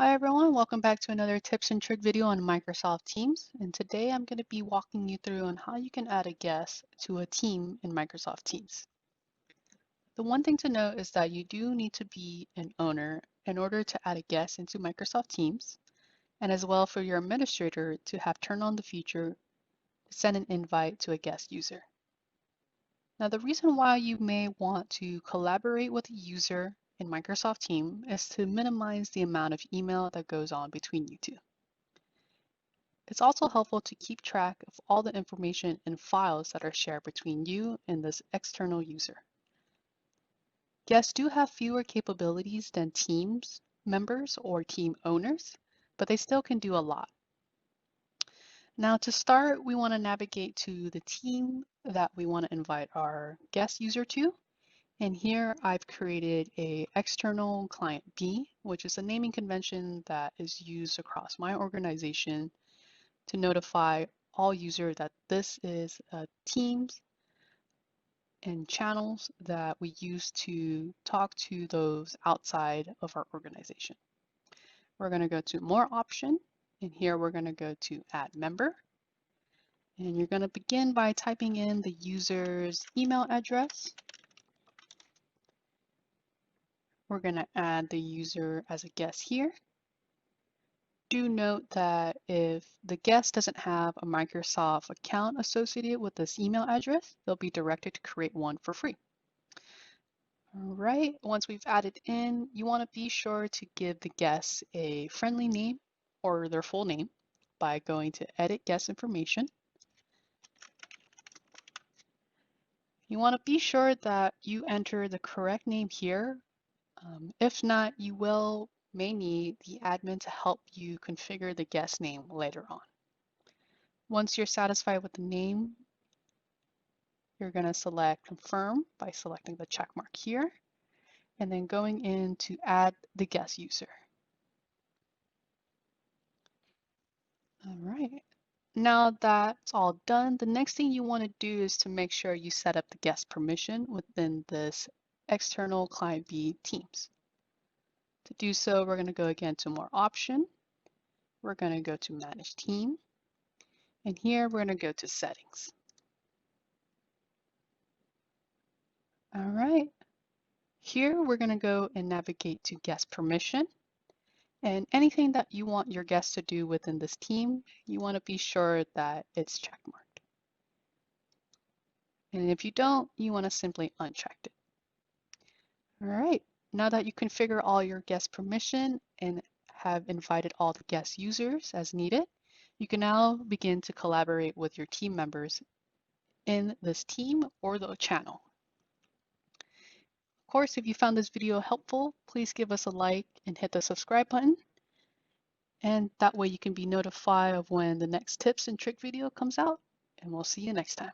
Hi everyone, welcome back to another tips and trick video on Microsoft Teams. And today I'm going to be walking you through on how you can add a guest to a team in Microsoft Teams. The one thing to note is that you do need to be an owner in order to add a guest into Microsoft Teams, and as well for your administrator to have turned on the feature to send an invite to a guest user. Now, the reason why you may want to collaborate with a user in Microsoft Teams is to minimize the amount of email that goes on between you two. It's also helpful to keep track of all the information and files that are shared between you and this external user. Guests do have fewer capabilities than teams members or team owners, but they still can do a lot. Now to start, we want to navigate to the team that we want to invite our guest user to. And here I've created a external client B, which is a naming convention that is used across my organization to notify all users that this is Teams and channels that we use to talk to those outside of our organization. We're going to go to More Option, and here we're going to go to Add Member. And you're going to begin by typing in the user's email address. We're going to add the user as a guest here. Do note that if the guest doesn't have a Microsoft account associated with this email address, they'll be directed to create one for free. All right, once we've added in, you want to be sure to give the guest a friendly name or their full name by going to Edit Guest Information. You want to be sure that you enter the correct name here. If not, you may need the admin to help you configure the guest name later on. Once you're satisfied with the name, you're going to select Confirm by selecting the check mark here, and then going in to add the guest user. All right. Now that's all done, the next thing you want to do is to make sure you set up the guest permission within this external client B Teams. To do so, we're going to go again to More Option. We're going to go to Manage Team. And here we're going to go to Settings. All right. Here we're going to go and navigate to Guest Permission. And anything that you want your guests to do within this team, you want to be sure that it's checkmarked. And if you don't, you want to simply uncheck it. All right, now that you configure all your guest permission and have invited all the guest users as needed, you can now begin to collaborate with your team members in this team or the channel. Of course, if you found this video helpful, please give us a like and hit the subscribe button. And that way you can be notified of when the next tips and trick video comes out. And we'll see you next time.